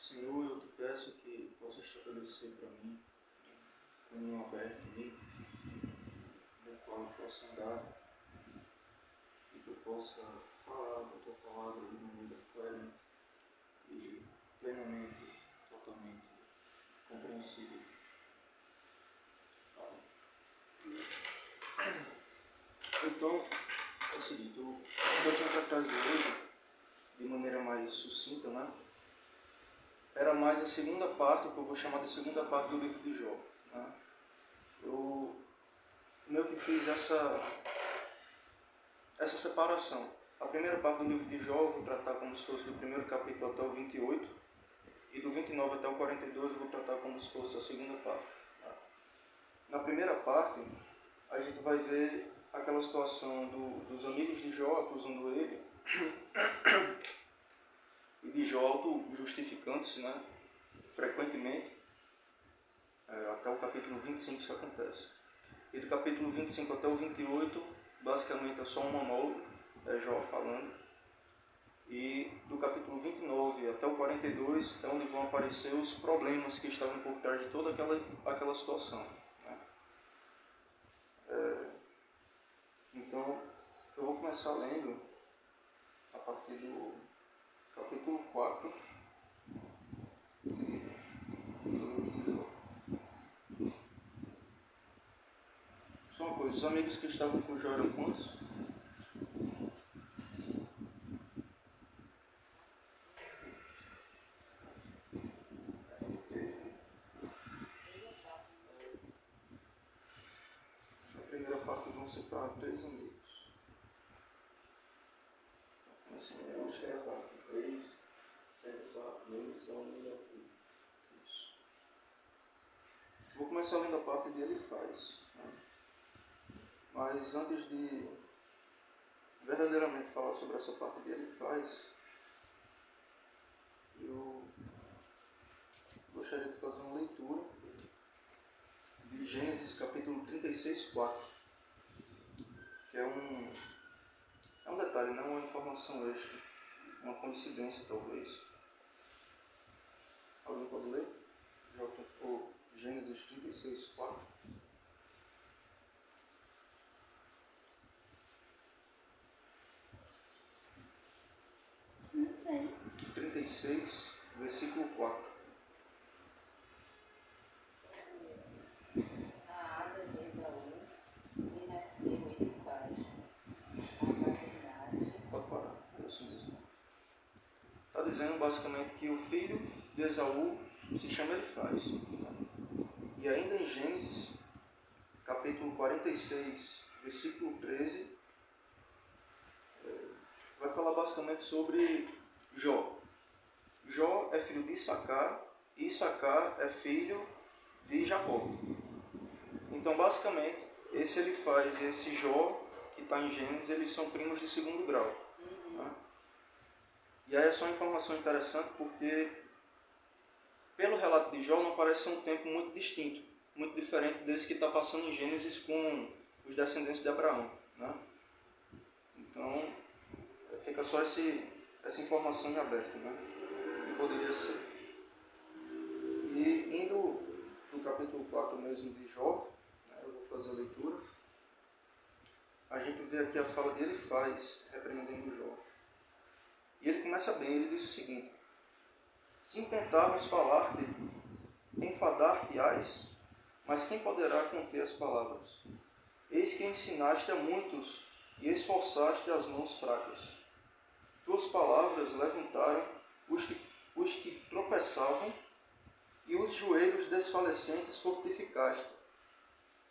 Senhor, eu te peço que possa estabelecer para mim um caminho aberto, limpo, no qual eu possa andar e que eu possa falar da tua palavra de maneira coerente e plenamente, totalmente compreensível. Então, é o seguinte, eu tinha para trazer hoje, de maneira mais sucinta, né? Era mais a segunda parte, o que eu vou chamar de segunda parte do livro de Jó. Né? Eu meio que fiz essa separação. A primeira parte do livro de Jó eu vou tratar como se fosse do primeiro capítulo até o 28, e do 29 até o 42 eu vou tratar como se fosse a segunda parte. Tá? Na primeira parte, a gente vai ver aquela situação dos amigos de Jó acusando ele, e de Jó auto-justificando-se, né? Frequentemente, até o capítulo 25 isso acontece. E do capítulo 25 até o 28, basicamente é só um monólogo, é Jó falando. E do capítulo 29 até o 42 é onde vão aparecer os problemas que estavam por trás de toda aquela situação. Né? Então, eu vou começar lendo a partir do capítulo 4 do livro de Jó. Só uma coisa, os amigos que estavam com Jó eram quantos? Na primeira parte vão citar 3 amigos. Assim, eu acho que é a parte 3, sendo essa menção e isso. Vou começar lendo a parte de Elifaz. Né? Mas antes de verdadeiramente falar sobre essa parte de Elifaz, eu gostaria de fazer uma leitura de Gênesis capítulo 36, 4, que é um detalhe, não uma informação extra, uma coincidência talvez. Alguém pode ler? Gênesis 36, 4. Não tem. 36, versículo 4. A Ada de Esaú, e nasceu Elifaz, a Mazinate. Pode parar, é isso mesmo. Está dizendo basicamente que o filho de Esaú se chama Elifaz. E ainda em Gênesis, capítulo 46, versículo 13, vai falar basicamente sobre Jó. Jó é filho de Issacar, e Issacar é filho de Jacó. Então, basicamente, esse Elifaz e esse Jó, que está em Gênesis, eles são primos de segundo grau. Né? E aí é só uma informação interessante porque, pelo relato de Jó, não parece ser um tempo muito distinto, muito diferente desse que está passando em Gênesis com os descendentes de Abraão. Né? Então, fica só essa informação em aberto, né? Que poderia ser. E indo do capítulo 4 mesmo de Jó, né, eu vou fazer a leitura, a gente vê aqui a fala de Elifaz repreendendo Jó. E ele começa bem, ele diz o seguinte: se intentarmos falar-te, enfadar-te-ás, mas quem poderá conter as palavras? Eis que ensinaste a muitos e esforçaste as mãos fracas. Tuas palavras levantaram os que tropeçavam, e os joelhos desfalecentes fortificaste.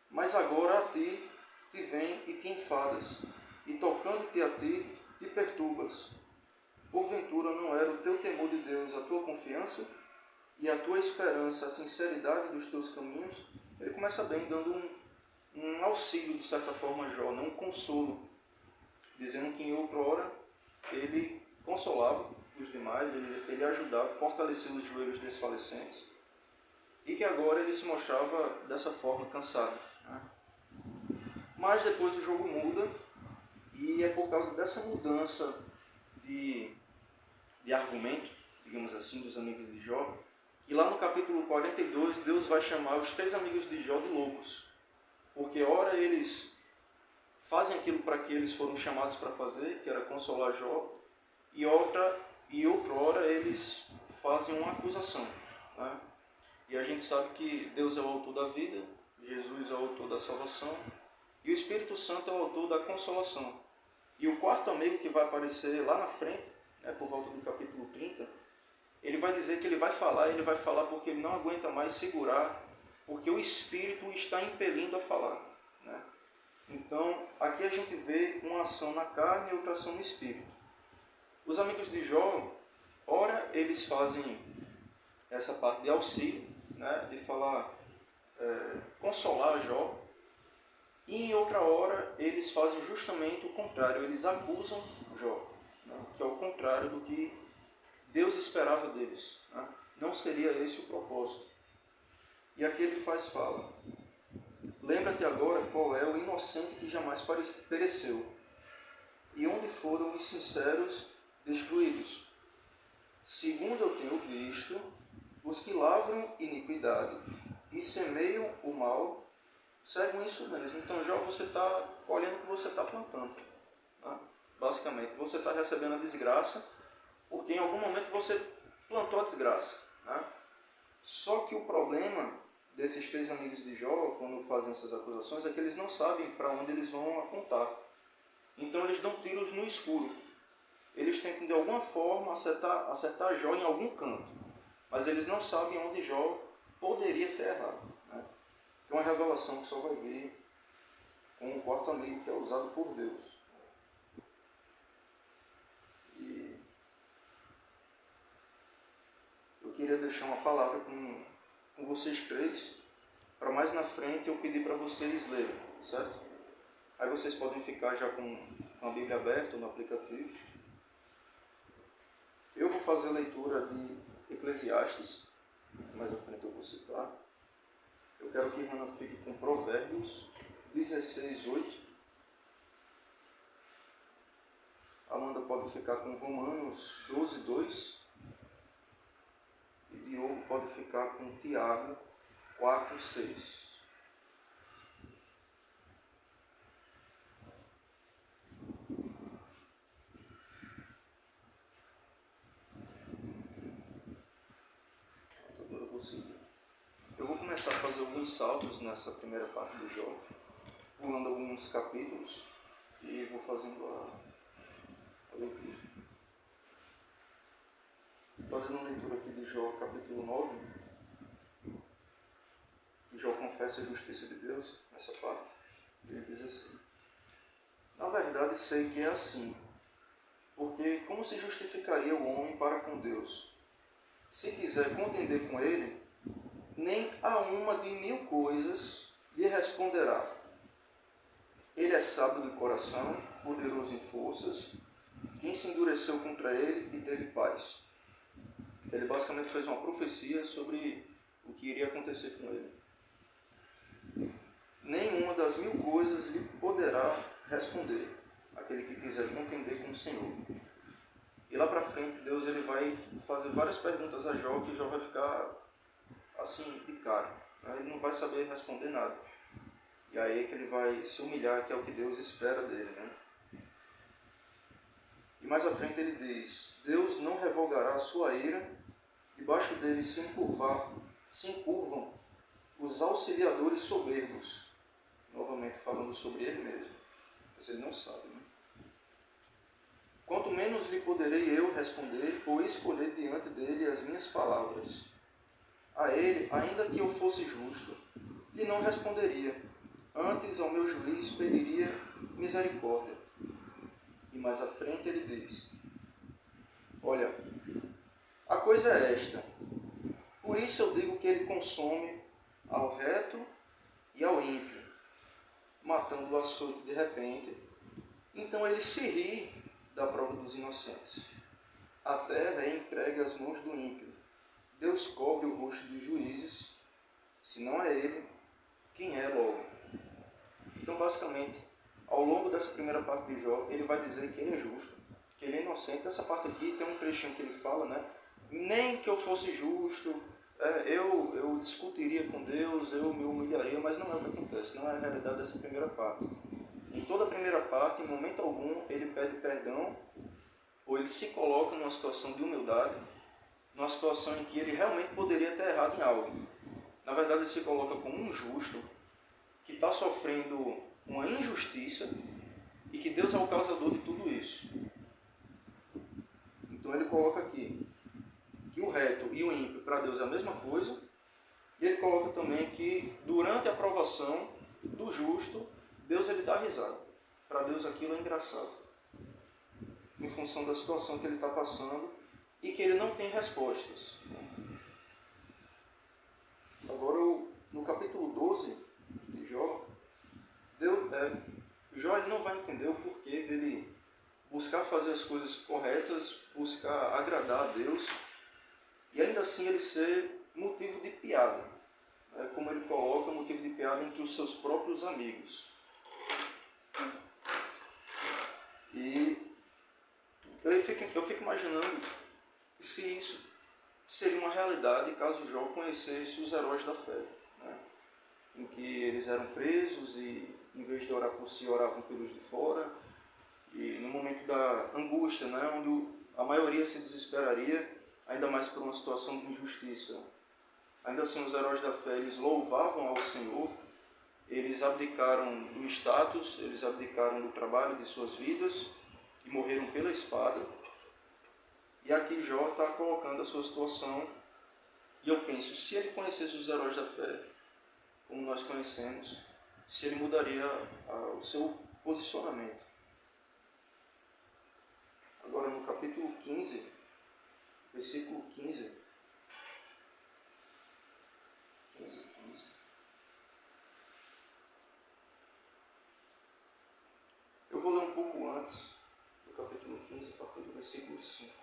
Mas agora a ti te vem e te enfadas, e tocando-te a ti, te perturbas. Porventura não era o teu temor de Deus a tua confiança, e a tua esperança a sinceridade dos teus caminhos? Ele começa bem, dando um auxílio, de certa forma, a Jó, um consolo, dizendo que em outrora ele consolava os demais, ele ajudava, fortaleceu os joelhos desfalecentes, e que agora ele se mostrava dessa forma cansado. Né? Mas depois o jogo muda, e é por causa dessa mudança de argumento, digamos assim, dos amigos de Jó, que lá no capítulo 42, Deus vai chamar os 3 amigos de Jó de loucos. Porque ora eles fazem aquilo para que eles foram chamados para fazer, que era consolar Jó, e outra hora eles fazem uma acusação, né? E a gente sabe que Deus é o autor da vida, Jesus é o autor da salvação, e o Espírito Santo é o autor da consolação. E o quarto amigo que vai aparecer lá na frente, né, por volta do capítulo 30, ele vai dizer que ele vai falar porque ele não aguenta mais segurar, porque o Espírito o está impelindo a falar, né? Então, aqui a gente vê uma ação na carne e outra ação no Espírito. Os amigos de Jó, ora eles fazem essa parte de auxílio, né, de falar, consolar Jó, e em outra hora eles fazem justamente o contrário, eles acusam Jó, né, que é o contrário do que Deus esperava deles, né? Não seria esse o propósito. E aqui ele fala: lembra-te agora qual é o inocente que jamais pereceu, e onde foram os sinceros destruídos. Segundo eu tenho visto, os que lavram iniquidade e semeiam o mal, seguem isso mesmo. Então, Jó, você está colhendo o que você está plantando, né? Basicamente, você está recebendo a desgraça, porque em algum momento você plantou a desgraça, né? Só que o problema desses 3 amigos de Jó, quando fazem essas acusações, é que eles não sabem para onde eles vão apontar. Então eles dão tiros no escuro. Eles tentam de alguma forma acertar Jó em algum canto, mas eles não sabem onde Jó poderia ter errado, né? Então é uma revelação que só vai vir com o quarto amigo, que é usado por Deus. E eu queria deixar uma palavra com vocês 3, para mais na frente eu pedir para vocês lerem, certo? Aí vocês podem ficar já com a Bíblia aberta no aplicativo. Eu vou fazer a leitura de Eclesiastes, mais à frente eu vou citar. Eu quero que Hannah fique com Provérbios 16:8. Amanda pode ficar com Romanos 12:2. E Diogo pode ficar com Tiago 4:6. Agora eu vou seguir. Eu vou começar a fazer alguns saltos nessa primeira parte do Jó, pulando alguns capítulos e vou fazendo a leitura. Fazendo a leitura aqui de Jó, capítulo 9, que Jó confessa a justiça de Deus, nessa parte, ele diz assim: na verdade sei que é assim, porque como se justificaria o homem para com Deus? Se quiser contender com ele, nem a uma de 1000 coisas lhe responderá. Ele é sábio de coração, poderoso em forças, quem se endureceu contra ele e teve paz. Ele basicamente fez uma profecia sobre o que iria acontecer com ele. Nenhuma das 1000 coisas lhe poderá responder, aquele que quiser contender com o Senhor. E lá para frente, Deus ele vai fazer várias perguntas a Jó, que Jó vai ficar assim, de cara, né? Ele não vai saber responder nada. E aí é que ele vai se humilhar, que é o que Deus espera dele, né? E mais à frente ele diz: Deus não revogará a sua ira, debaixo dele se encurvam os auxiliadores soberbos. Novamente falando sobre ele mesmo, mas ele não sabe, né? Quanto menos lhe poderei eu responder ou escolher diante dele as minhas palavras. A ele, ainda que eu fosse justo, lhe não responderia. Antes ao meu juiz pediria misericórdia. E mais à frente ele diz: olha, a coisa é esta. Por isso eu digo que ele consome ao reto e ao ímpio, matando o açoite de repente. Então ele se ri da prova dos inocentes. A terra é entregue às mãos do ímpio. Deus cobre o rosto dos juízes. Se não é ele, quem é logo? Então, basicamente, ao longo dessa primeira parte de Jó, ele vai dizer que ele é justo, que ele é inocente. Essa parte aqui tem um trechinho que ele fala, né? nem que eu fosse justo, eu discutiria com Deus, eu me humilharia, mas não é o que acontece, não é a realidade dessa primeira parte. Em toda a primeira parte, em momento algum, ele pede perdão, ou ele se coloca numa situação de humildade, numa situação em que ele realmente poderia ter errado em algo. Na verdade, ele se coloca como um justo, que está sofrendo uma injustiça, e que Deus é o causador de tudo isso. Então ele coloca aqui que o reto e o ímpio para Deus é a mesma coisa, e ele coloca também que durante a provação do justo, Deus ele dá risada. Para Deus aquilo é engraçado, em função da situação que ele está passando e que ele não tem respostas. Agora, no capítulo 12 de Jó, Jó ele não vai entender o porquê dele buscar fazer as coisas corretas, buscar agradar a Deus, e ainda assim ele ser motivo de piada, como ele coloca, motivo de piada entre os seus próprios amigos. E eu fico imaginando se isso seria uma realidade caso Jó conhecesse os heróis da fé, né? Em que eles eram presos e, em vez de orar por si, oravam pelos de fora, e no momento da angústia, né, onde a maioria se desesperaria, ainda mais por uma situação de injustiça. Ainda assim, os heróis da fé, eles louvavam ao Senhor, eles abdicaram do status, eles abdicaram do trabalho de suas vidas e morreram pela espada. E aqui Jó está colocando a sua situação, e eu penso, se ele conhecesse os heróis da fé, como nós conhecemos, se ele mudaria o seu posicionamento. Agora no capítulo 15, versículo 15. Eu vou ler um pouco antes do capítulo 15, a partir do versículo 5.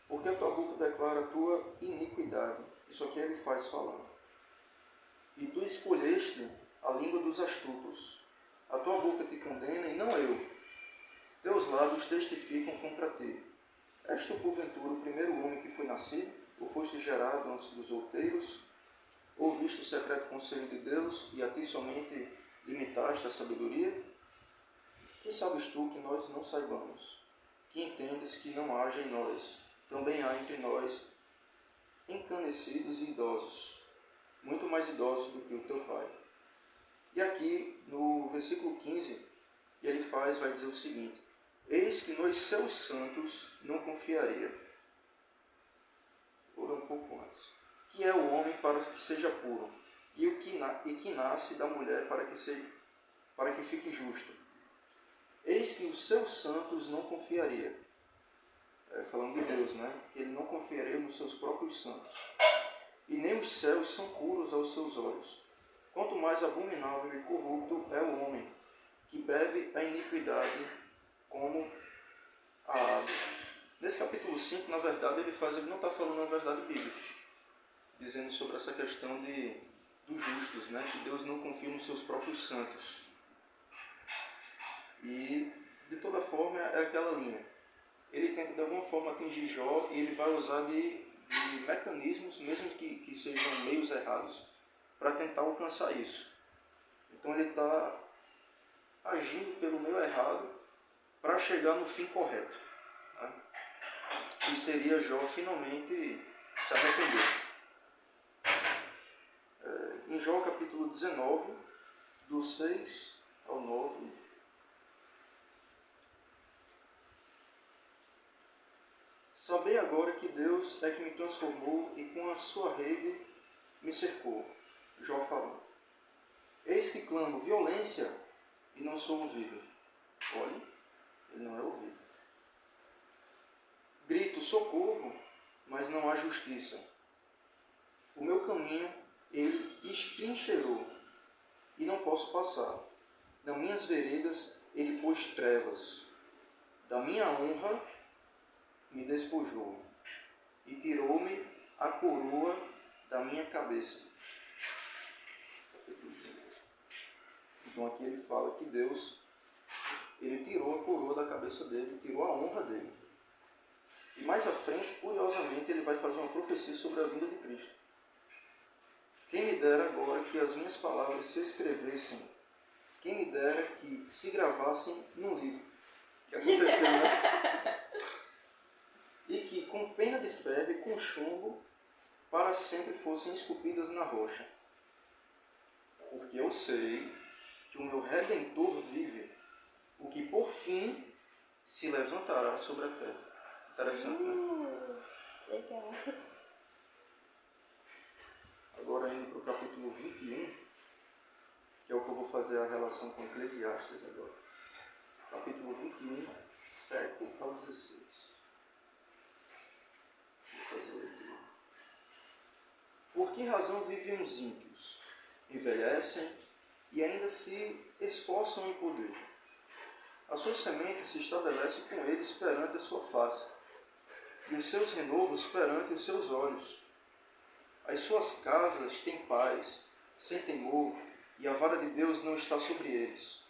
Porque a tua boca declara a tua iniquidade. Isso aqui ele faz falando. E tu escolheste a língua dos astutos. A tua boca te condena e não eu. Teus lábios testificam contra ti. És tu, porventura, o primeiro homem que foi nascido? Ou foste gerado antes dos outeiros? Ou viste o secreto conselho de Deus e a ti somente limitaste a sabedoria? Que sabes tu que nós não saibamos? Que entendes que não haja em nós? Também há entre nós encanecidos e idosos, muito mais idosos do que o teu pai. E aqui, no versículo 15, ele vai dizer o seguinte: eis que nos seus santos não confiaria. Vou ler um pouco antes. Que é o homem para que seja puro, e que nasce da mulher para que fique justo. Eis que os seus santos não confiaria. Falando de Deus, né? Que ele não confiaria nos seus próprios santos. E nem os céus são puros aos seus olhos. Quanto mais abominável e corrupto é o homem, que bebe a iniquidade como a água. Nesse capítulo 5, na verdade, ele não está falando a verdade bíblica, dizendo sobre essa questão dos justos, né? Que Deus não confia nos seus próprios santos. E, de toda forma, é aquela linha. Ele tenta, de alguma forma, atingir Jó, e ele vai usar de mecanismos, mesmo que sejam meios errados, para tentar alcançar isso. Então ele está agindo pelo meio errado para chegar no fim correto, né? Que seria Jó finalmente se arrepender. Em Jó capítulo 19, do 6 ao 9, sabei agora que Deus é que me transformou e com a sua rede me cercou. Jó falando. Eis que clamo violência e não sou ouvido. Olhe, ele não é ouvido. Grito socorro, mas não há justiça. O meu caminho ele estrincheirou e não posso passar. Nas minhas veredas ele pôs trevas. Da minha honra me despojou e tirou-me a coroa da minha cabeça. Então aqui ele fala que Deus, ele tirou a coroa da cabeça dele, tirou a honra dele. E E mais à frente, curiosamente, ele vai fazer uma profecia sobre a vinda de Cristo. Quem me dera agora que as minhas palavras se escrevessem, quem me dera que se gravassem num livro. Que aconteceu, né? E que com pena de ferro e com chumbo para sempre fossem esculpidas na rocha. Porque eu sei que o meu Redentor vive, o que por fim se levantará sobre a terra. Interessante, né? Legal. Agora indo para o capítulo 21, que é o que eu vou fazer a relação com Eclesiastes agora. Capítulo 21, 7 ao 16. Vou fazer a leitura. Por que razão vivem os ímpios? Envelhecem e ainda se esforçam em poder. A sua semente se estabelece com eles perante a sua face, e os seus renovos perante os seus olhos. As suas casas têm paz, sem temor, e a vara de Deus não está sobre eles.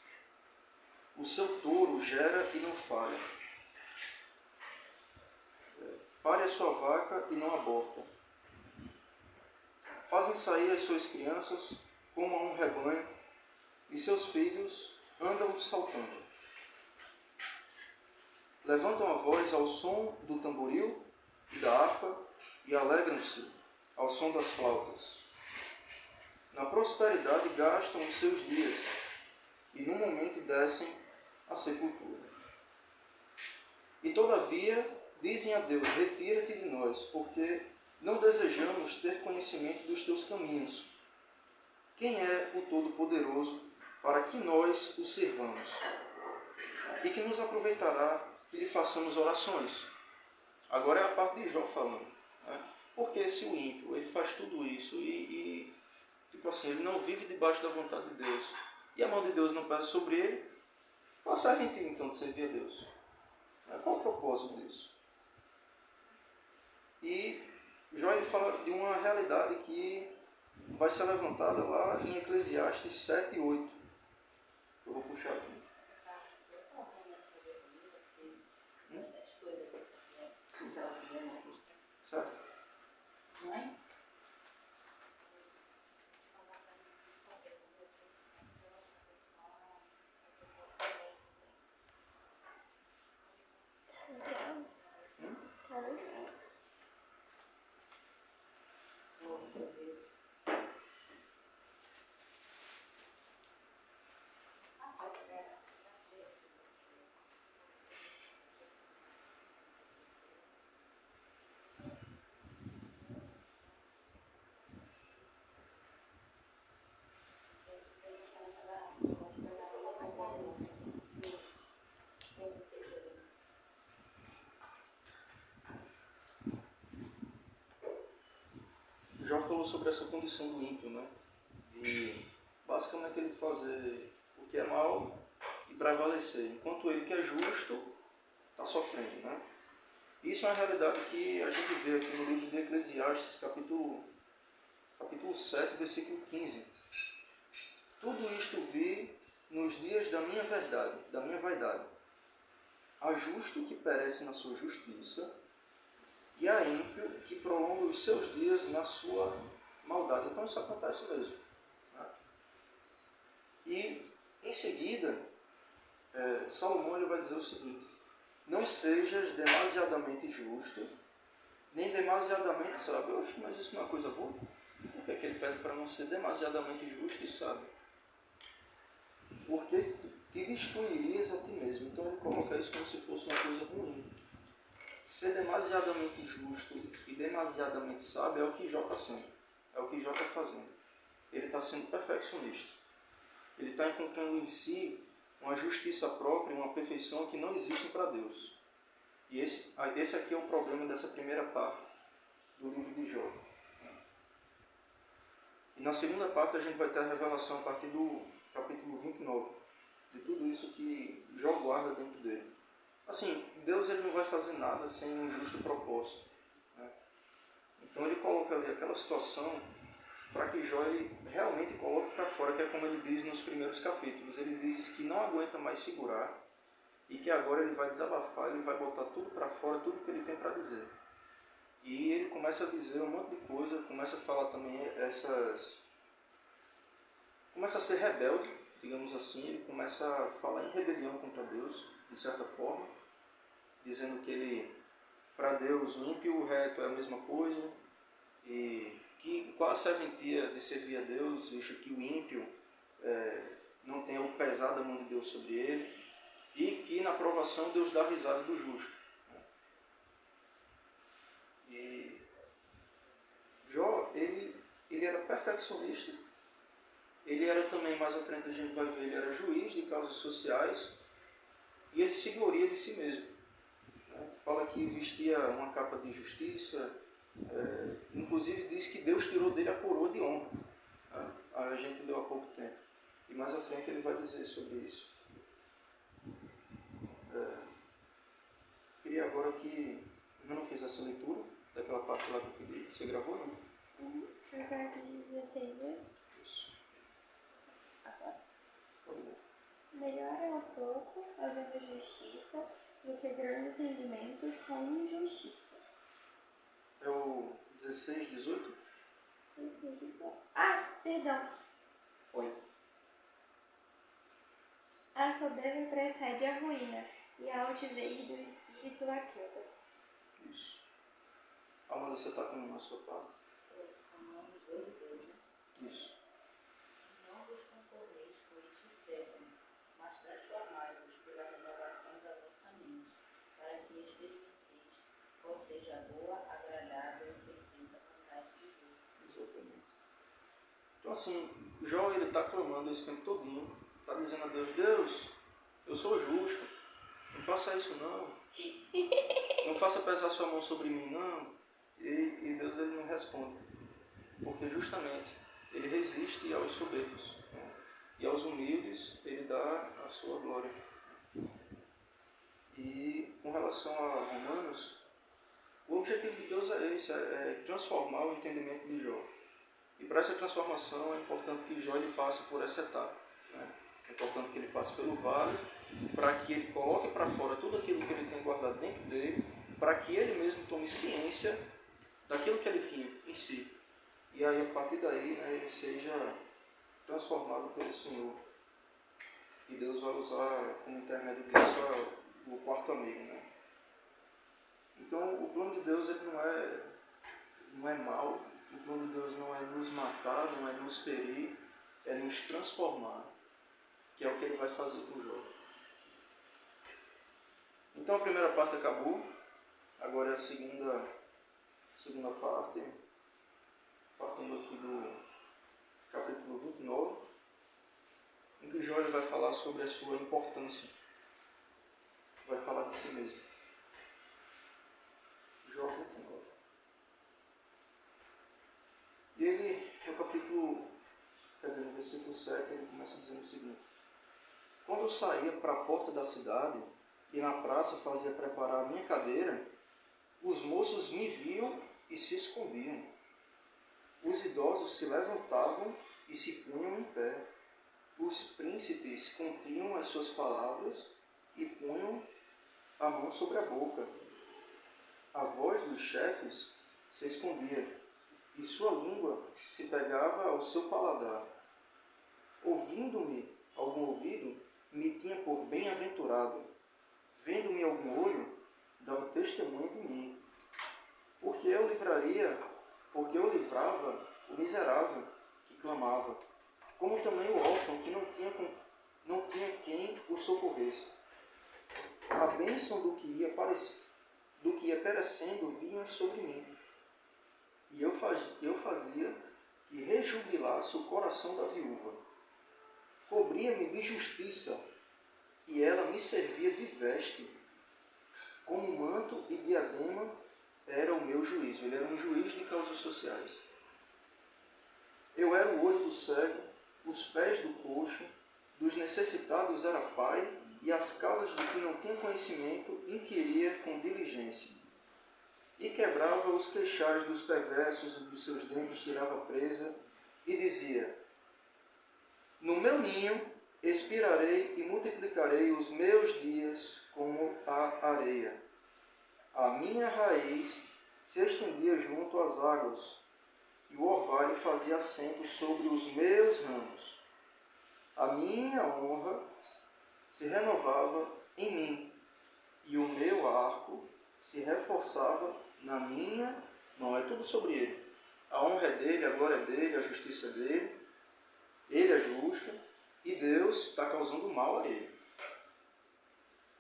O seu touro gera e não falha. Pare a sua vaca e não aborta. Fazem sair as suas crianças como a um rebanho, e seus filhos andam saltando. Levantam a voz ao som do tamboril e da harpa e alegram-se ao som das flautas. Na prosperidade gastam os seus dias e num momento descem à sepultura. E todavia dizem a Deus: retira-te de nós, porque não desejamos ter conhecimento dos teus caminhos. Quem é o Todo-Poderoso para que nós o sirvamos? E que nos aproveitará que lhe façamos orações? Agora é a parte de Jó falando, né? Porque se o ímpio ele faz tudo isso e tipo assim, ele não vive debaixo da vontade de Deus, e a mão de Deus não pesa sobre ele, qual serve em ti então de servir a Deus? Qual o propósito disso? E Jó ele fala de uma realidade que vai ser levantada lá em Eclesiastes 7 e 8. Eu vou puxar aqui. Se ela quiser na lista. Certo? Não é? Tá legal. Vou fazer. Jó falou sobre essa condição do ímpio, né? E basicamente ele fazer o que é mal e prevalecer, enquanto ele que é justo está sofrendo, né? Isso é uma realidade que a gente vê aqui no livro de Eclesiastes, capítulo 7, versículo 15. Tudo isto vi nos dias da minha verdade, da minha vaidade. Há justo que perece na sua justiça, e há ímpio que prolonga os seus dias na sua maldade. Então isso acontece mesmo, né? E em seguida, Salomão ele vai dizer o seguinte: não sejas demasiadamente justo, nem demasiadamente sábio. Oxe, mas isso não é coisa boa? Por que ele pede para não ser demasiadamente justo e sábio? Porque te destruirias a ti mesmo. Então ele coloca isso como se fosse uma coisa ruim. Ser demasiadamente justo e demasiadamente sábio é o que Jó está sendo. É o que Jó está fazendo. Ele está sendo perfeccionista. Ele está encontrando em si uma justiça própria, uma perfeição que não existe para Deus. E esse aqui é o problema dessa primeira parte do livro de Jó. E na segunda parte a gente vai ter a revelação a partir do capítulo 29, de tudo isso que Jó guarda dentro dele. Assim, Deus ele não vai fazer nada sem um justo propósito, né? Então ele coloca ali aquela situação para que Jó ele realmente coloque para fora, que é como ele diz nos primeiros capítulos. Ele diz que não aguenta mais segurar e que agora ele vai desabafar, ele vai botar tudo para fora, tudo que ele tem para dizer. E ele começa a dizer um monte de coisa, começa a falar também começa a ser rebelde, digamos assim, ele começa a falar em rebelião contra Deus, de certa forma, dizendo que para Deus o ímpio e o reto é a mesma coisa, e que qual a serventia de servir a Deus, visto que o ímpio não tem o pesar da mão de Deus sobre ele, e que na provação Deus dá risada do justo. E Jó, ele era perfeccionista, ele era também, mais à frente a gente vai ver, ele era juiz de causas sociais, e ele se gloria de si mesmo. Fala que vestia uma capa de justiça, inclusive diz que Deus tirou dele a coroa de honra. A gente leu há pouco tempo. E mais à frente ele vai dizer sobre isso. Queria agora que eu não fiz essa leitura daquela parte lá que eu pedi. Você gravou, não? A carta de 16, né? Isso. Agora. Pode ler. Melhor é um pouco havendo justiça do que grandes rendimentos com injustiça. É o 16, 18? 16, 18. Ah, perdão. 8. A soberba precede a ruína, e a altivez do espírito a queda. Isso. Amanda, você está com a sua parte? Romanos 12, 2, né? Isso. Não vos conformeis com este século, mas transformai-vos pela renovação da vossa mente, para que experimenteis qual seja a boa, agradável e perfeita vontade de Deus. Exatamente. Então assim, Jó ele está clamando esse tempo todinho, está dizendo a Deus, Deus, eu sou justo, não faça isso não, não faça pesar sua mão sobre mim não, e Deus ele não responde, porque justamente ele resiste aos soberbos, né? E aos humildes ele dá a sua glória. E com relação a Romanos, o objetivo de Deus é esse, é transformar o entendimento de Jó. E para essa transformação é importante que Jó ele passe por essa etapa, né? É importante que ele passe pelo vale, para que ele coloque para fora tudo aquilo que ele tem guardado dentro dele, para que ele mesmo tome ciência daquilo que ele tinha em si. E aí, a partir daí, né, ele seja transformado pelo Senhor. E Deus vai usar como intermédio disso o quarto amigo. Né? Então, o plano de Deus ele não é mau. O plano de Deus não é nos matar, não é nos ferir, é nos transformar, que é o que ele vai fazer com o Jó. Então a primeira parte acabou, agora é a segunda parte, partindo aqui do capítulo 29, em que Jó ele vai falar sobre a sua importância, vai falar de si mesmo. Jó 29. E ele, no capítulo, no versículo 7, ele começa dizendo o seguinte: quando eu saía para a porta da cidade e na praça fazia preparar a minha cadeira, os moços me viam e se escondiam. Os idosos se levantavam e se punham em pé. Os príncipes continham as suas palavras e punham a mão sobre a boca. A voz dos chefes se escondia e sua língua se pegava ao seu paladar. Ouvindo-me algum ouvido, me tinha por bem-aventurado. Vendo-me algum olho, dava testemunho de mim. Porque eu livrava o miserável que clamava, como também o órfão que não tinha quem o socorresse. A bênção do que ia perecendo vinha sobre mim. E eu fazia que rejubilasse o coração da viúva. Cobria-me de justiça, e ela me servia de veste. Como manto e diadema era o meu juízo. Ele era um juiz de causas sociais. Eu era o olho do cego, os pés do coxo, dos necessitados era pai, e as causas de quem não tinha conhecimento inquiria com diligência. E quebrava os queixais dos perversos e dos seus dentes tirava presa, e dizia: no meu ninho expirarei e multiplicarei os meus dias como a areia. A minha raiz se estendia junto às águas, e o orvalho fazia assento sobre os meus ramos. A minha honra se renovava em mim, e o meu arco se reforçava na minha mão. É tudo sobre ele. A honra é dele, a glória é dele, a justiça é dele. Ele é justo e Deus está causando mal a ele.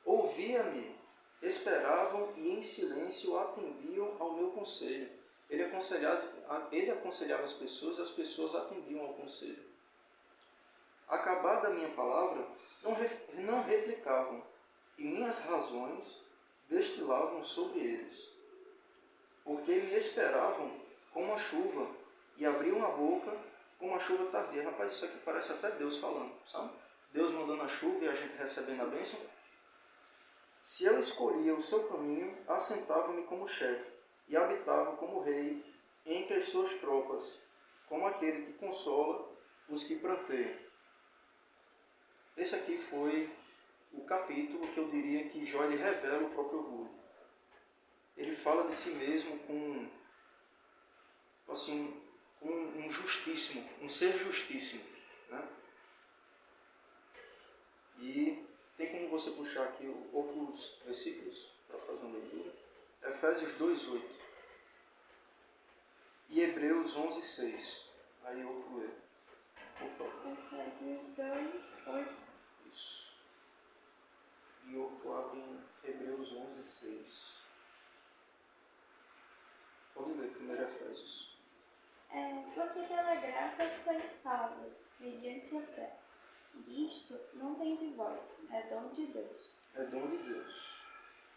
Ouvia-me, esperavam e em silêncio atendiam ao meu conselho. Ele aconselhava as pessoas atendiam ao conselho. Acabada a minha palavra, não replicavam, e minhas razões destilavam sobre eles. Porque me esperavam como a chuva, e abriam a boca como a chuva tardia. Rapaz, isso aqui parece até Deus falando, sabe? Deus mandando a chuva e a gente recebendo a bênção. Se eu escolhia o seu caminho, assentava-me como chefe, e habitava como rei entre as suas tropas, como aquele que consola os que pranteiam. Esse aqui foi o capítulo que eu diria que Jó ele revela o próprio orgulho. Ele fala de si mesmo com um justíssimo, um ser justíssimo, né? E tem como você puxar aqui outros versículos para fazer uma leitura? Efésios 2:8 e Hebreus 11:6. Aí eu vou ler, por favor. Efésios 2:8. Isso. E outro abre em Hebreus 11:6. Pode ler primeiro Efésios. Porque pela graça sois salvos, mediante a fé. Isto não vem de vós, é dom de Deus. É dom de Deus.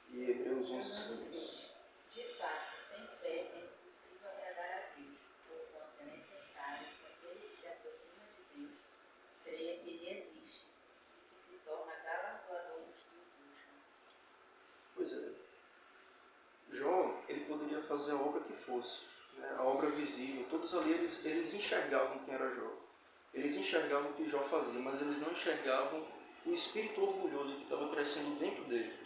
E Hebreus 11:6. 11:6. De fato, sem fé é impossível agradar a Deus, porquanto é necessário que aquele que se aproxima de Deus creia que ele existe e que se torna galardoador dos que o buscam. Pois é. Jó, ele poderia fazer a obra que fosse, né? A obra visível. Todos ali eles enxergavam quem era Jó. Eles enxergavam o que Jó fazia, mas eles não enxergavam o espírito orgulhoso que estava crescendo dentro dele.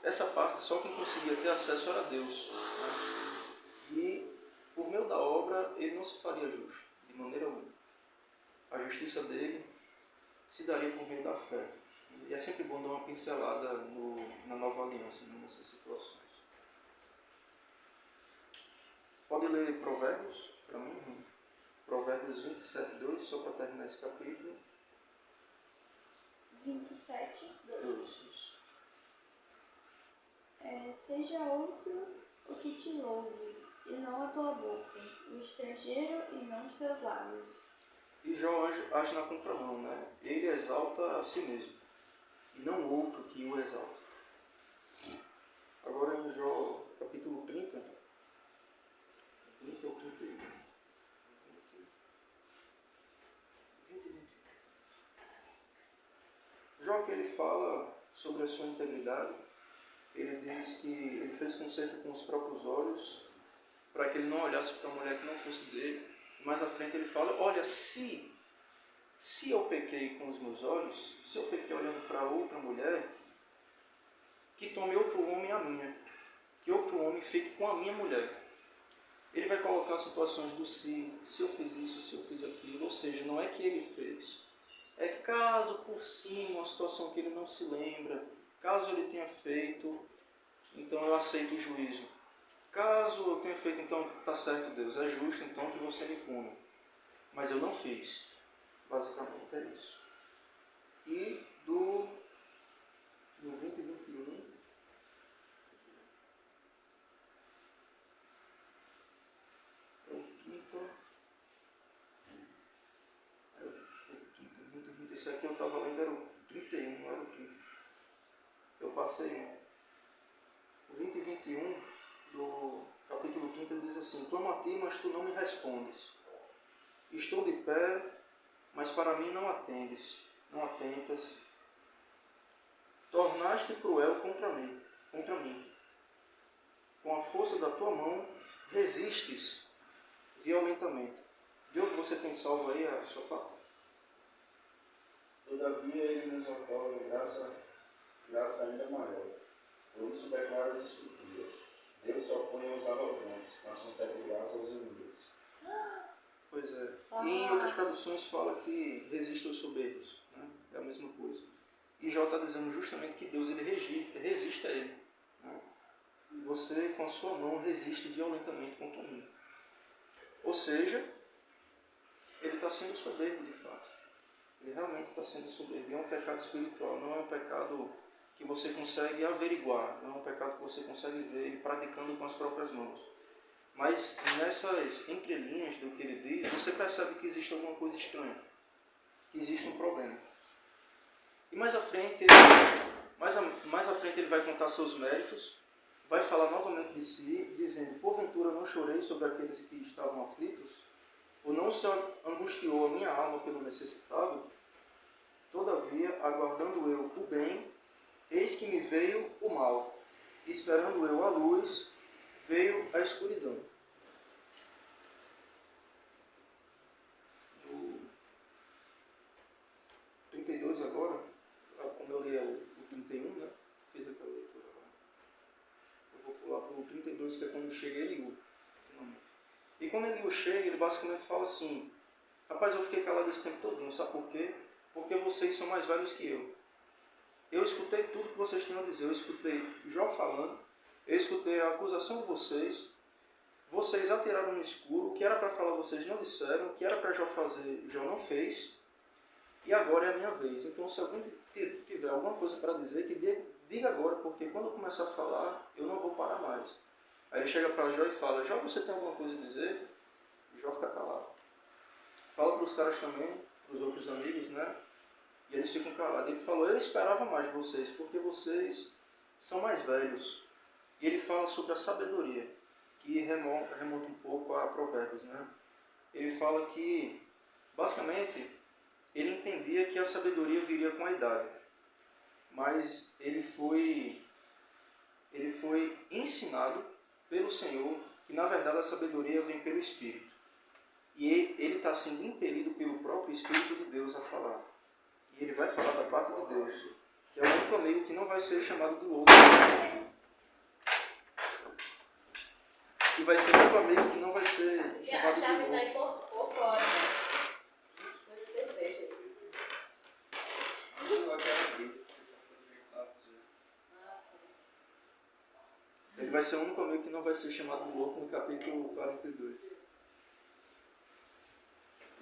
Essa parte, só quem conseguia ter acesso era Deus, né? E, por meio da obra, ele não se faria justo, de maneira alguma. A justiça dele se daria por meio da fé. E é sempre bom dar uma pincelada na nova aliança, nessas situações. Pode ler Provérbios para mim? Provérbios 27:2, só para terminar esse capítulo. 27:2. Seja outro o que te louve, e não a tua boca, o estrangeiro e não os teus lábios. E Jó age na contramão, né? Ele exalta a si mesmo, e não o outro que o exalta. Agora em Jó capítulo 30, 20 ou 31. 20 e 21. Jó que ele fala sobre a sua integridade, ele diz que ele fez conserto com os próprios olhos, para que ele não olhasse para uma mulher que não fosse dele. Mais à frente ele fala, olha, se eu pequei com os meus olhos, se eu pequei olhando para outra mulher, que tome outro homem a minha, que outro homem fique com a minha mulher. Ele vai colocar situações do se eu fiz isso, se eu fiz aquilo, ou seja, não é que ele fez. É caso por cima, uma situação que ele não se lembra, caso ele tenha feito, então eu aceito o juízo. Caso eu tenha feito, então está certo Deus, é justo então que você me pune. Mas eu não fiz. Basicamente é isso. E do 20 e 21... Esse aqui eu estava lendo, era o 31, não era o 30. Eu passei um. O 20 e 21 do capítulo 30 ele diz assim: clamo a ti, mas tu não me respondes. Estou de pé, mas para mim não atendes, não atentas. Tornaste cruel contra mim. Com a força da tua mão resistes violentamente. De onde você tem salvo aí a sua parte? Do Todavia ele nos otorga graça ainda maior. Por isso declara as Escrituras: Deus se opõe aos arrogantes, mas concede graça aos humildes. Pois é. E em outras traduções fala que resiste aos soberbos. Né? É a mesma coisa. E Jó está dizendo justamente que Deus ele resiste a ele. Né? Você, com a sua mão, resiste violentamente contra mim. Ou seja, ele está sendo soberbo de fato. Ele realmente está sendo soberbo. É um pecado espiritual, não é um pecado que você consegue averiguar, não é um pecado que você consegue ver ele praticando com as próprias mãos. Mas nessas entrelinhas do que ele diz, você percebe que existe alguma coisa estranha, que existe um problema. E mais à frente ele vai contar seus méritos, vai falar novamente de si, dizendo: porventura não chorei sobre aqueles que estavam aflitos, ou não se angustiou a minha alma pelo necessitado? Todavia, aguardando eu o bem, eis que me veio o mal. Esperando eu a luz, veio a escuridão. No 32 agora, como eu li o 31, né? Fiz aquela leitura lá. Eu vou pular para o 32, que é quando chega Eliú, finalmente. E quando Eliú chega, ele basicamente fala assim: rapaz, eu fiquei calado esse tempo todo, sabe por quê? Porque vocês são mais velhos que eu. Eu escutei tudo que vocês tinham a dizer. Eu escutei Jó falando, eu escutei a acusação de vocês. Vocês atiraram no escuro. O que era para falar, vocês não disseram. O que era para Jó fazer, Jó não fez. E agora é a minha vez. Então, se alguém tiver alguma coisa para dizer, que diga agora, porque quando eu começar a falar, eu não vou parar mais. Aí ele chega para Jó e fala: Jó, você tem alguma coisa a dizer? E Jó fica calado. Fala para os caras também, para os outros amigos, né? E eles ficam calados. Ele falou: eu esperava mais de vocês, porque vocês são mais velhos. E ele fala sobre a sabedoria, que remonta um pouco a Provérbios, né? Ele fala que, basicamente, ele entendia que a sabedoria viria com a idade. Mas ele foi ensinado pelo Senhor que, na verdade, a sabedoria vem pelo Espírito. E ele está sendo impelido pelo próprio Espírito de Deus a falar. E ele vai falar da parte de Deus, que é o único amigo que não vai ser chamado de louco. E vai ser o único amigo que não vai ser chamado de louco. A chave está aí por fora, né? Vocês vejam. Ele vai ser o único amigo que não vai ser chamado de louco no capítulo 42.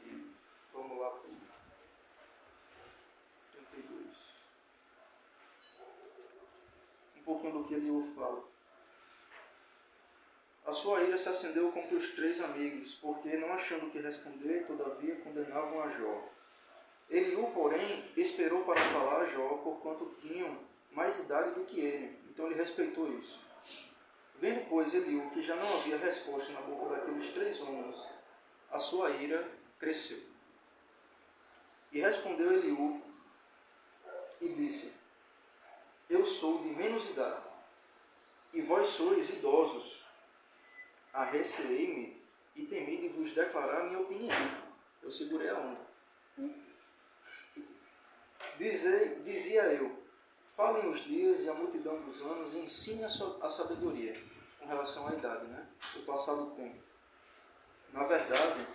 E vamos lá para o 32. Um pouquinho do que Eliú fala. A sua ira se acendeu contra os 3 amigos, porque, não achando o que responder, todavia condenavam a Jó. Eliú, porém, esperou para falar a Jó, porquanto tinham mais idade do que ele. Então ele respeitou isso. Vendo, pois, Eliú que já não havia resposta na boca daqueles 3 homens, a sua ira cresceu. E respondeu Eliú e disse: eu sou de menos idade, e vós sois idosos. Arreceei-me e temi de vos declarar minha opinião. Eu segurei a onda. Dizia eu: falem os dias e a multidão dos anos, e ensine a sabedoria, com relação à idade, né? O passar do tempo. Na verdade,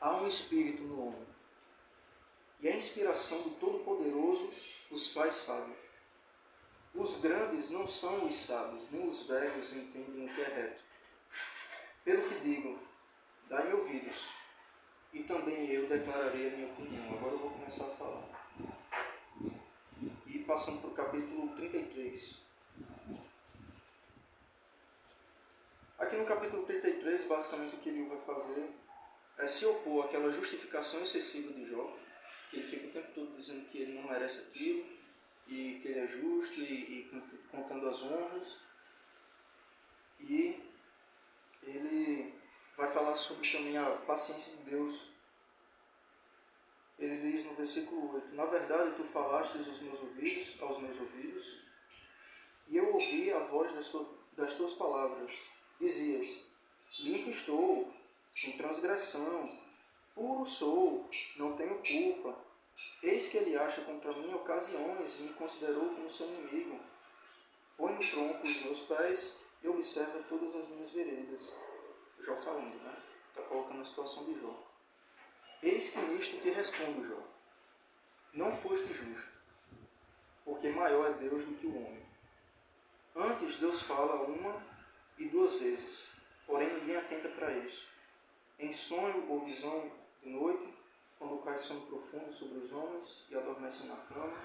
há um espírito no homem, e a inspiração do Todo-Poderoso os faz sábios. Os grandes não são os sábios, nem os velhos entendem o que é reto. Pelo que digo, dai-me ouvidos, e também eu declararei a minha opinião. Agora eu vou começar a falar. E passando para o capítulo 33. Aqui no capítulo 33, basicamente o que ele vai fazer é se opor àquela justificação excessiva de Jó, que ele fica o tempo todo dizendo que ele não merece aquilo, e que ele é justo, e contando as honras. E ele vai falar sobre também a paciência de Deus. Ele diz no versículo 8: na verdade, tu falastes aos meus ouvidos, e eu ouvi a voz das tuas palavras. Dizias: limpo estou, sem transgressão, puro sou, não tenho culpa. Eis que ele acha contra mim ocasiões e me considerou como seu inimigo. Põe no tronco os meus pés e observa todas as minhas veredas. Jó falando, né? Está colocando a situação de Jó. Eis que nisto te respondo, Jó. Não foste justo, porque maior é Deus do que o homem. Antes Deus fala uma e duas vezes, porém ninguém atenta para isso. Em sonho ou visão de noite, quando cai sono profundo sobre os homens e adormecem na cama,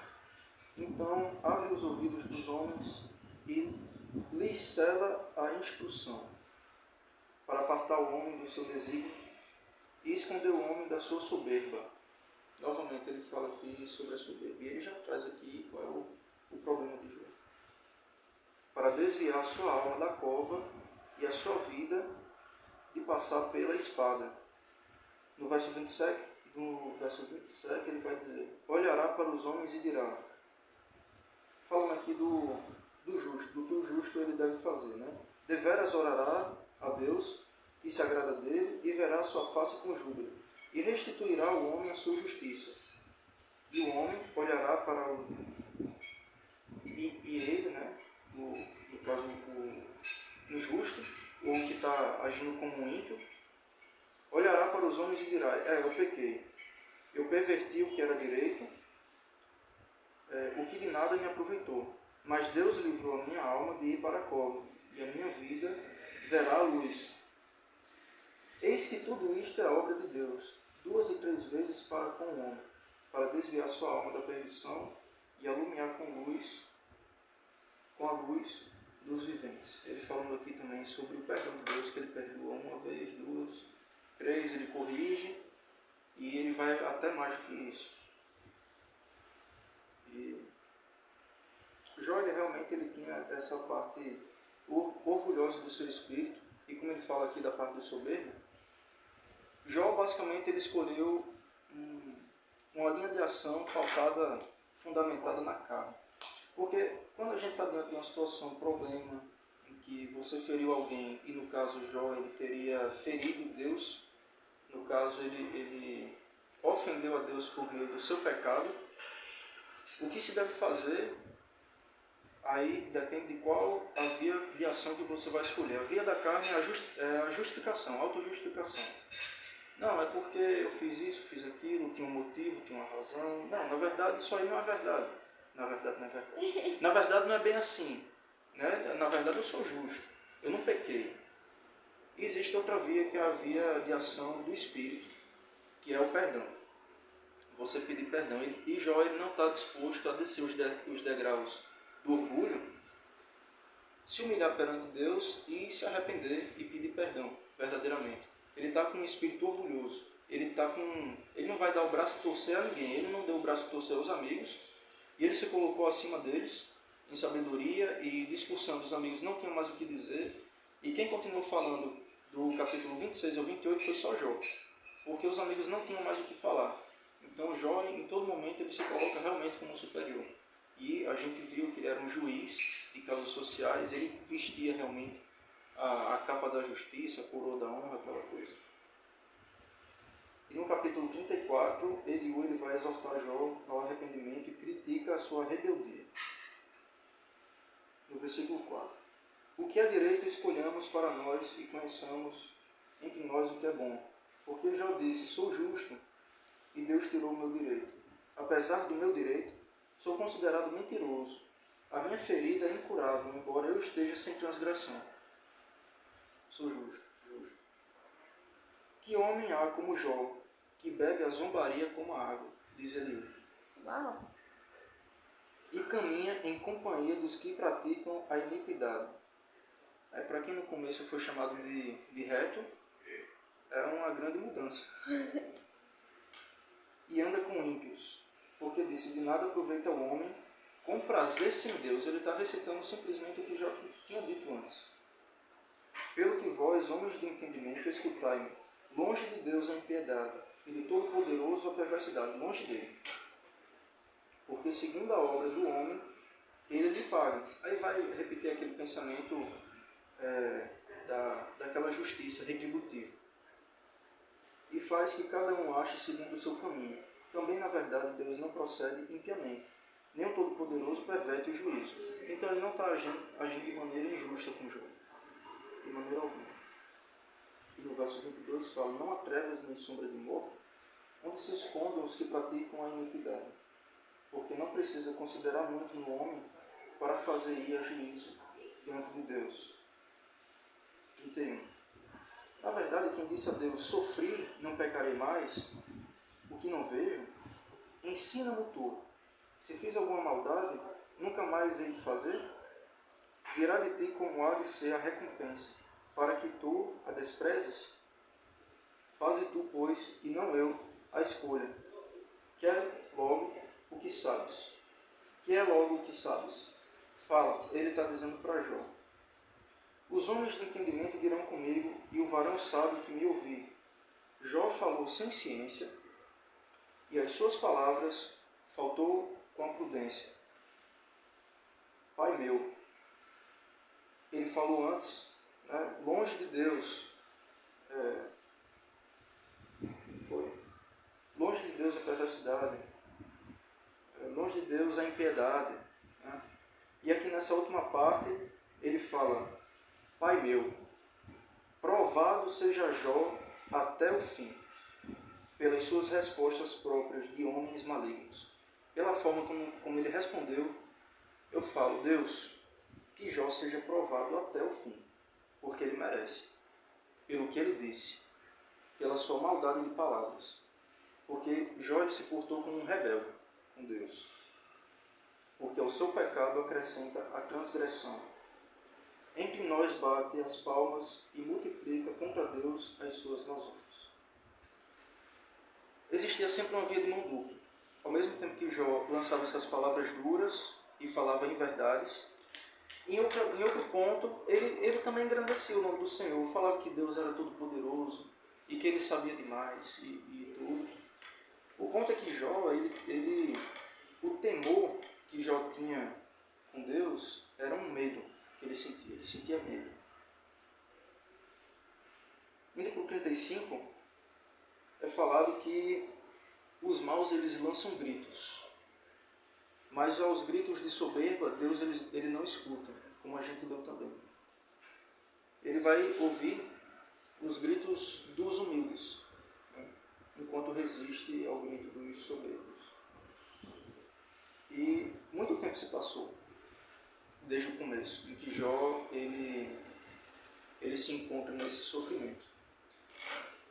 então abre os ouvidos dos homens e lhes cela a instrução, para apartar o homem do seu desígnio e esconder o homem da sua soberba. Novamente ele fala aqui sobre a soberba. E ele já traz aqui qual é o problema de Jó. Para desviar a sua alma da cova e a sua vida de passar pela espada. No verso 27 ele vai dizer: olhará para os homens e dirá. Falando aqui do justo, do que o justo ele deve fazer, né? Deveras orará a Deus, que se agrada dele, e verá a sua face com júbilo, e restituirá ao homem a sua justiça. E o homem olhará para o... E ele, né? No caso, o injusto, ou que está agindo como um ímpio, olhará para os homens e dirá: eu pequei, eu perverti o que era direito, o que de nada me aproveitou. Mas Deus livrou a minha alma de ir para a cova, e a minha vida verá a luz. Eis que tudo isto é obra de Deus, 2 e 3 vezes para com o homem, para desviar sua alma da perdição e alumiar com a luz dos viventes. Ele falando aqui também sobre o perdão de Deus, que ele perdoa uma vez, 2, 3, ele corrige, e ele vai até mais do que isso. E Jó, realmente ele tinha essa parte orgulhosa do seu espírito, e como ele fala aqui da parte do soberbo, Jó basicamente ele escolheu uma linha de ação pautada, fundamentada na carne. Porque quando a gente está diante de uma situação, um problema, em que você feriu alguém, e no caso Jó ele teria ferido Deus, no caso ele ofendeu a Deus por meio do seu pecado, o que se deve fazer, aí depende de qual a via de ação que você vai escolher. A via da carne é a justificação, a autojustificação. Não, é porque eu fiz isso, fiz aquilo, tinha um motivo, tinha uma razão. Não, na verdade isso aí não é verdade. Na verdade não é verdade. Na verdade não é bem assim. Né? Na verdade eu sou justo, eu não pequei. E existe outra via, que é a via de ação do Espírito, que é o perdão. Você pedir perdão. E Jó ele não está disposto a descer os degraus do orgulho, se humilhar perante Deus e se arrepender e pedir perdão, verdadeiramente. Ele está com um espírito orgulhoso. Ele não vai dar o braço a torcer a ninguém. Ele não deu o braço a torcer aos amigos. E ele se colocou acima deles, em sabedoria, e discussão dos amigos não tinham mais o que dizer. E quem continuou falando do capítulo 26 ao 28 foi só Jó. Porque os amigos não tinham mais o que falar. Então Jó, em todo momento, ele se coloca realmente como superior. E a gente viu que ele era um juiz de causas sociais. Ele vestia realmente a capa da justiça, a coroa da honra, aquela coisa. E no capítulo 34, ele vai exortar Jó ao arrependimento e critica a sua rebeldia. No versículo 4. O que é direito escolhamos para nós e conheçamos entre nós o que é bom. Porque Jó disse: sou justo e Deus tirou o meu direito. Apesar do meu direito, sou considerado mentiroso. A minha ferida é incurável, embora eu esteja sem transgressão. Sou justo. Que homem há como Jó, que bebe a zombaria como a água, diz Eliú. Uau! E caminha em companhia dos que praticam a iniquidade. Para quem no começo foi chamado de reto, é uma grande mudança. E anda com ímpios, porque disse: de nada aproveita o homem com prazer-se em Deus. Ele está recitando simplesmente o que já tinha dito antes. Pelo que vós, homens de entendimento, escutai-me. Longe de Deus a impiedade, e do Todo-Poderoso a perversidade, longe dele. Porque segundo a obra do homem, ele lhe paga. Aí vai repetir aquele pensamento daquela justiça retributiva. E faz que cada um ache segundo o seu caminho. também na verdade Deus não procede impiamente, nem o Todo-Poderoso perverte o juízo. Então ele não está agindo de maneira injusta com Jó, de maneira alguma. E no verso 22 fala: não há trevas nem sombra de morte, onde se escondam os que praticam a iniquidade, porque não precisa considerar muito no homem para fazer ir a juízo diante de Deus. 31. Na verdade, quem disse a Deus: sofri, não pecarei mais, o que não vejo, ensina-me tu. Se fiz alguma maldade, nunca mais hei de fazer? Virá de ti como há de ser a recompensa, para que tu a desprezes? Faze tu, pois, e não eu, a escolha. Quer logo o que sabes. Que é logo o que sabes? Fala, ele está dizendo para Jó. Os homens de entendimento dirão comigo, e o varão sábio que me ouvir. Jó falou sem ciência, e as suas palavras faltou com a prudência. Pai meu, ele falou antes, né, longe de Deus, longe de Deus a perversidade, longe de Deus a impiedade. Né? E aqui nessa última parte, ele fala: Pai meu, provado seja Jó até o fim, pelas suas respostas próprias de homens malignos. Pela forma como ele respondeu, eu falo: Deus, que Jó seja provado até o fim, porque ele merece, pelo que ele disse, pela sua maldade de palavras. Porque Jó ele se portou como um rebelde com Deus, porque ao seu pecado acrescenta a transgressão. Entre nós bate as palmas e multiplica contra Deus as suas razões. Existia sempre uma via de mão dupla. Ao mesmo tempo que Jó lançava essas palavras duras e falava inverdades, em outro ponto, ele também engrandecia o nome do Senhor, falava que Deus era todo-poderoso e que ele sabia demais e tudo. O ponto é que Jó, o temor que Jó tinha com Deus era um medo que ele sentia medo. Indo para o 35, é falado que os maus eles lançam gritos, mas aos gritos de soberba, Deus ele não escuta, como a gente leu também. Ele vai ouvir os gritos dos humildes, né, enquanto resiste ao grito dos soberbos. E muito tempo se passou, desde o começo, em que Jó ele se encontra nesse sofrimento.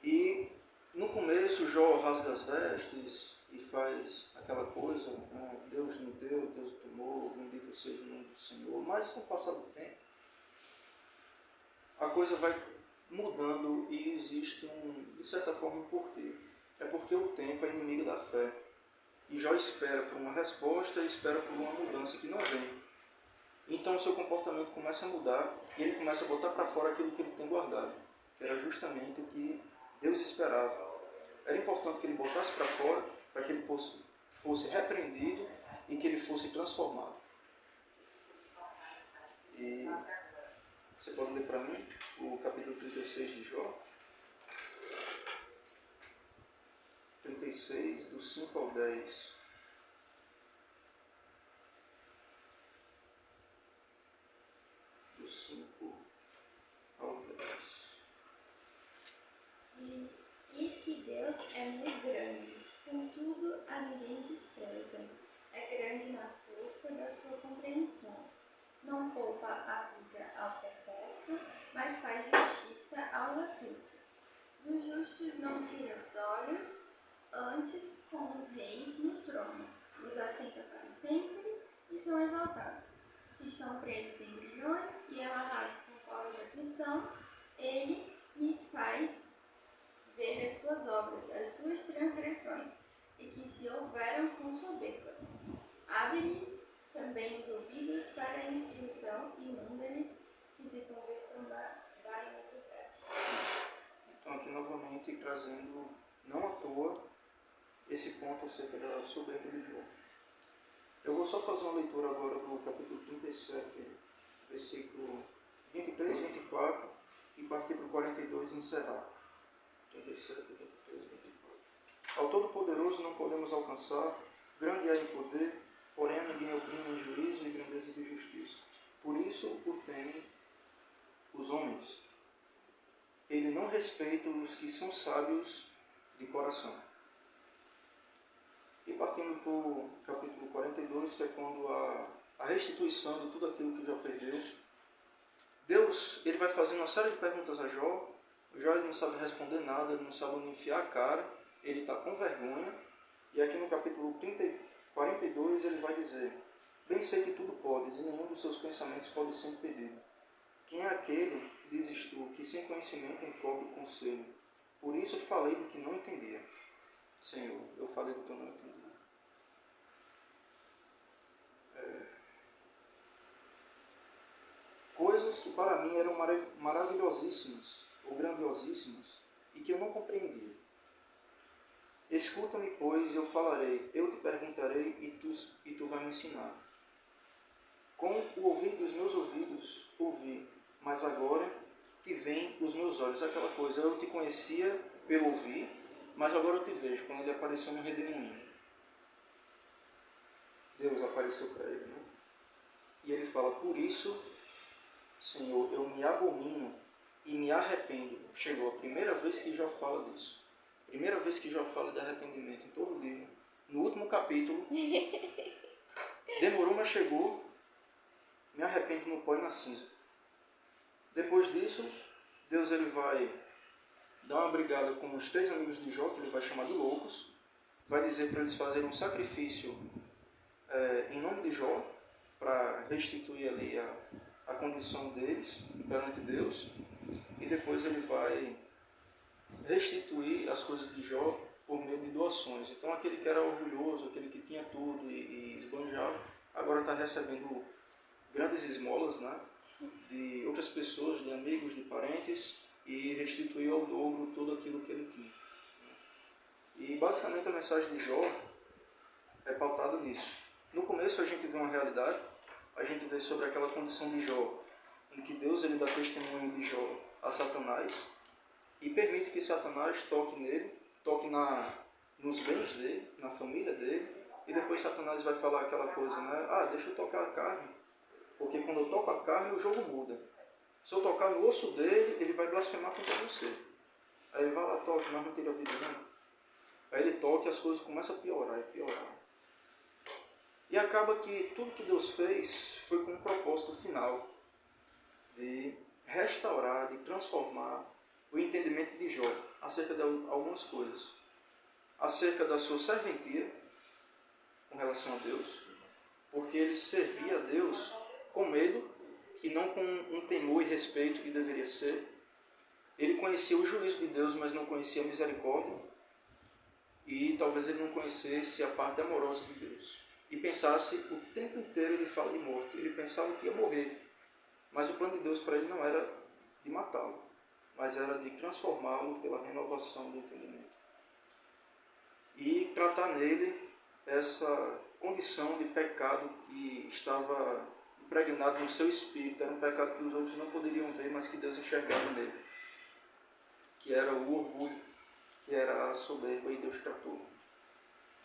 E no começo Jó rasga as vestes e faz aquela coisa, né? Deus nos deu, Deus tomou, bendito seja o nome do Senhor. Mas com o passar do tempo, a coisa vai mudando e existe de certa forma um porquê. É porque o tempo é inimigo da fé. E Jó espera por uma resposta e espera por uma mudança que não vem. Então o seu comportamento começa a mudar e ele começa a botar para fora aquilo que ele tem guardado, que era justamente o que Deus esperava. Era importante que ele botasse para fora para que ele fosse repreendido e que ele fosse transformado. E você pode ler para mim o capítulo 36 de Jó? 36, do 5 ao 10. Do 5 ao 10. E eis que Deus é muito grande, contudo a ninguém despreza. É grande na força da sua compreensão. Não poupa a vida ao perverso, mas faz justiça aos aflitos. Dos justos não tira os olhos, antes com os reis no trono. Os assenta para sempre e são exaltados. Se estão presos em grilhões e amarrados com cordas de aflição, ele lhes faz ver as suas obras, as suas transgressões, e que se houveram com soberba. Abre-lhes também os ouvidos para a instrução e manda-lhes que se convertam da iniquidade. Então aqui novamente trazendo, não à toa, esse ponto acerca da soberba de Jó. Eu vou só fazer uma leitura agora do capítulo 37, versículo 23 e 24, e partir para o 42 e encerrar. 37, 23 e 24. Ao Todo-Poderoso não podemos alcançar, grande é em poder, porém a ninguém oprime em juízo e grandeza de justiça. Por isso o temem os homens. Ele não respeita os que são sábios de coração. E partindo para o capítulo 42, que é quando a restituição de tudo aquilo que Jó perdeu, Deus ele vai fazendo uma série de perguntas a Jó. Jó ele não sabe responder nada, ele não sabe onde enfiar a cara, ele está com vergonha. E aqui no capítulo 42 ele vai dizer: bem sei que tudo podes, e nenhum dos seus pensamentos pode ser impedido. Quem é aquele, dizes tu, que sem conhecimento encobre o conselho? Por isso falei do que não entendia. Senhor, eu falei do que eu não entendia. Coisas que para mim eram maravilhosíssimas ou grandiosíssimas e que eu não compreendia. Escuta-me, pois, eu falarei, eu te perguntarei e tu vai me ensinar. Com o ouvir dos meus ouvidos, ouvi, mas agora te veem os meus olhos. Aquela coisa, eu te conhecia pelo ouvir, mas agora eu te vejo, quando ele apareceu no redemoinho. Deus apareceu para ele, né? E ele fala, por isso, Senhor, eu me abomino e me arrependo. Chegou a primeira vez que Jó fala disso. Primeira vez que Jó fala de arrependimento em todo o livro. No último capítulo, demorou, mas chegou. Me arrependo no pó e na cinza. Depois disso, Deus ele vai dar uma brigada com os 3 amigos de Jó, que ele vai chamar de loucos. Vai dizer para eles fazerem um sacrifício em nome de Jó, para restituir ali a condição deles perante Deus. E depois ele vai restituir as coisas de Jó por meio de doações. Então aquele que era orgulhoso, aquele que tinha tudo e esbanjava, agora está recebendo grandes esmolas, né, de outras pessoas, de amigos, de parentes, e restituiu ao dobro tudo aquilo que ele tinha. E basicamente a mensagem de Jó é pautada nisso. No começo a gente vê uma realidade, a gente vê sobre aquela condição de Jó, em que Deus ele dá testemunho de Jó a Satanás e permite que Satanás toque nele, toque nos bens dele, na família dele, e depois Satanás vai falar aquela coisa, né? Deixa eu tocar a carne, porque quando eu toco a carne o jogo muda. Se eu tocar no osso dele, ele vai blasfemar contra você. Aí ele vai lá, toque, mas não tira a vida não. Aí ele toca e as coisas começam a piorar e piorar. E acaba que tudo que Deus fez foi com um propósito final de restaurar, de transformar o entendimento de Jó acerca de algumas coisas. Acerca da sua serventia com relação a Deus, porque ele servia a Deus com medo e não com um temor e respeito que deveria ser. Ele conhecia o juízo de Deus, mas não conhecia a misericórdia. E talvez ele não conhecesse a parte amorosa de Deus. E pensasse o tempo inteiro, ele fala de morte, ele pensava que ia morrer. Mas o plano de Deus para ele não era de matá-lo, mas era de transformá-lo pela renovação do entendimento. E tratar nele essa condição de pecado que estava impregnado no seu espírito. Era um pecado que os outros não poderiam ver, mas que Deus enxergava nele. Que era o orgulho, que era a soberba, e Deus tratou.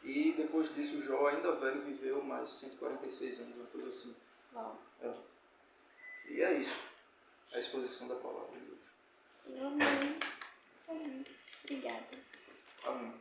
E depois disso, Jó, ainda velho, viveu mais 146 anos, uma coisa assim. Bom. E é isso, a exposição da palavra de Deus. Amém. Obrigada. Amém.